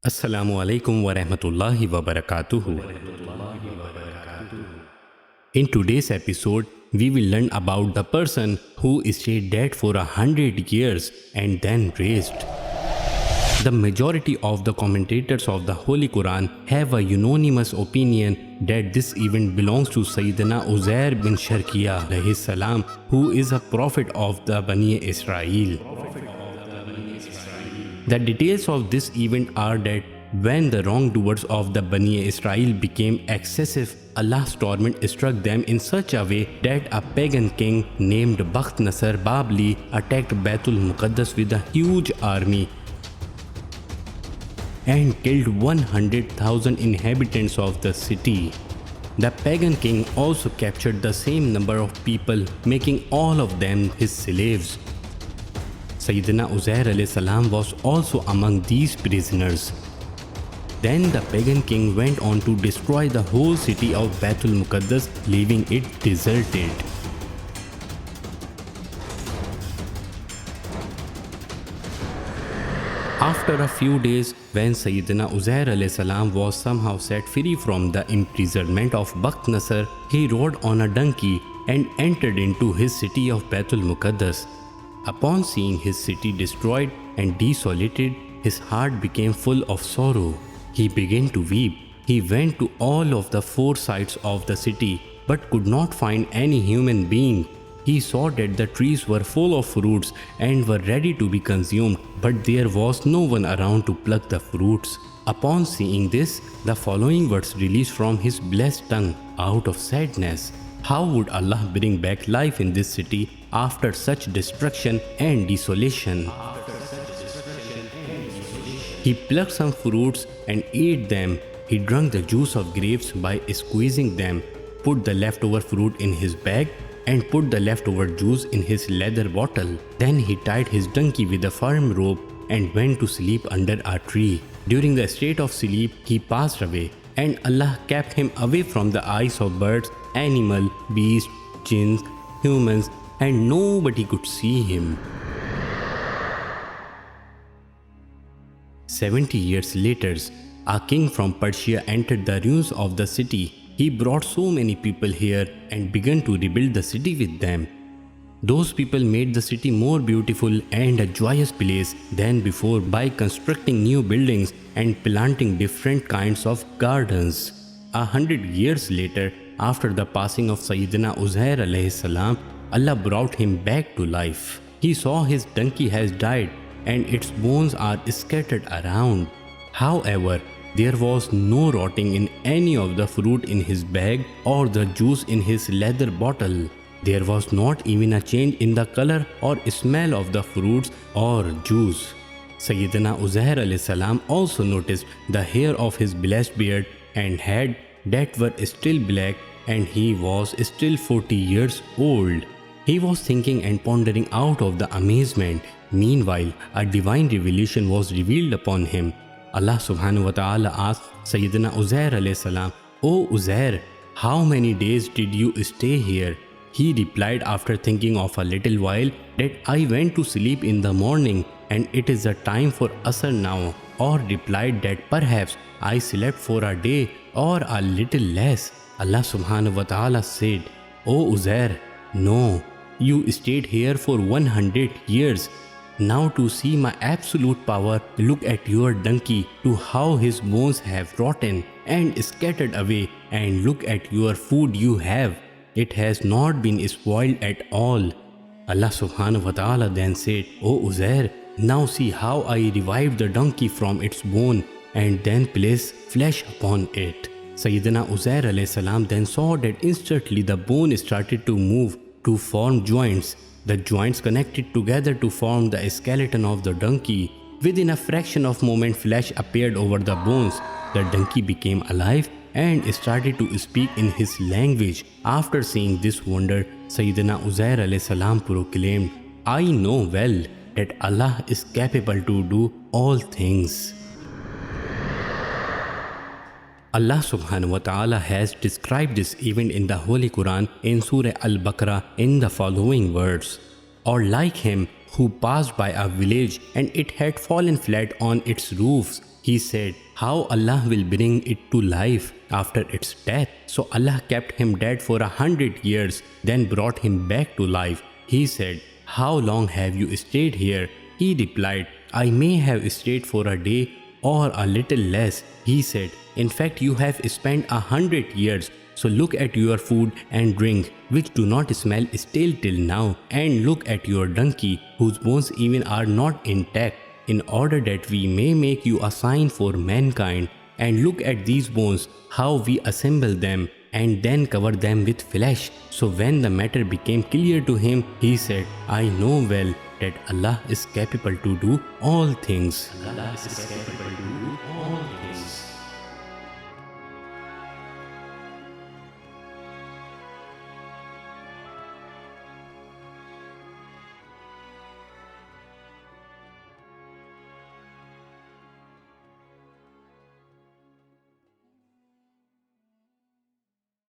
Assalamu alaikum wa rahmatullahi wa barakatuhu. In today's episode, we will learn about the person who stayed dead for 100 years and then raised. The majority of the commentators of the Holy Quran have a unanimous opinion that this event belongs to Sayyidina Uzair bin Sharkiya alayhi salam, who is a prophet of the Bani Israel. The details of this event are that when the wrongdoers of the Bani Israel became excessive, Allah's torment struck them in such a way that a pagan king named Bakht Nasr Babli attacked Baitul Muqaddas with a huge army and killed 100,000 inhabitants of the city. The pagan king also captured the same number of people, making all of them his slaves. Sayyidina Uzair alayhi salam was also among these prisoners. Then the pagan king went on to destroy the whole city of Baitul Muqaddas, leaving it deserted. After a few days, when Sayyidina Uzair alayhi salam was somehow set free from the imprisonment of Bakht Nasr, he rode on a donkey and entered into his city of Baitul Muqaddas. Upon seeing his city destroyed and desolated, his heart became full of sorrow. He began to weep. He went to all of the four sides of the city, but could not find any human being. He saw that the trees were full of fruits and were ready to be consumed, but there was no one around to pluck the fruits. Upon seeing this, the following words released from his blessed tongue out of sadness: how would Allah bring back life in this city after such destruction and desolation? He plucked some fruits and ate them. He drank the juice of grapes by squeezing them, put the leftover fruit in his bag, and put the leftover juice in his leather bottle. Then he tied his donkey with a firm rope and went to sleep under a tree. During the state of sleep, he passed away, and Allah kept him away from the eyes of birds, animal, beasts, jinns, humans, and nobody could see him. 70 years later, a king from Persia entered the ruins of the city. He brought so many people here and began to rebuild the city with them. Those people made the city more beautiful and a joyous place than before by constructing new buildings and planting different kinds of gardens. 100 years later, after the passing of Sayyidina Uzair alayhi salam, Allah brought him back to life. He saw his donkey has died and its bones are scattered around. However, there was no rotting in any of the fruit in his bag or the juice in his leather bottle. There was not even a change in the color or smell of the fruits or juice. Sayyidina Uzair alayhi salam also noticed the hair of his blessed beard and head that were still black, and he was still 40 years old. He was thinking and pondering out of the amazement. Meanwhile, a divine revelation was revealed upon him. Allah subhanahu wa ta'ala asked Sayyidina Uzair alayhi salam, "O Uzair, how many days did you stay here?" He replied after thinking of a little while that I went to sleep in the morning and it is the time for Asr now, or replied that perhaps I slept for a day or a little less. Allah subhanahu wa ta'ala said, "O Uzair, no, you stayed here for 100 years. Now to see my absolute power, look at your donkey, to how his bones have rotten and scattered away, and look at your food you have. It has not been spoiled at all." Allah subhanahu wa ta'ala then said, "O Uzair, now see how I revived the donkey from its bone and then place flesh upon it." Sayyidina Uzair alayhi salam then saw that instantly the bone started to move to form joints. The joints connected together to form the skeleton of the donkey. Within a fraction of a moment, flesh appeared over the bones. The donkey became alive and started to speak in his language. After seeing this wonder, Sayyidina Uzair alayhi salam proclaimed, "I know well that Allah is capable to do all things." Allah subhanahu wa ta'ala has described this event in the Holy Quran in Surah Al-Baqarah in the following words: "Or like him, who passed by a village and it had fallen flat on its roofs. He said, how Allah will bring it to life after its death. So Allah kept him dead for 100 years, then brought him back to life. He said, how long have you stayed here? He replied, I may have stayed for a day or a little less. He said, in fact, you have spent 100 years. So look at your food and drink, which do not smell stale till now, and look at your donkey, whose bones even are not intact, in order that we may make you a sign for mankind. And look at these bones, how we assemble them, and then cover them with flesh. So when the matter became clear to him, he said, I know well that Allah is capable to do all things. Allah is capable to do all things.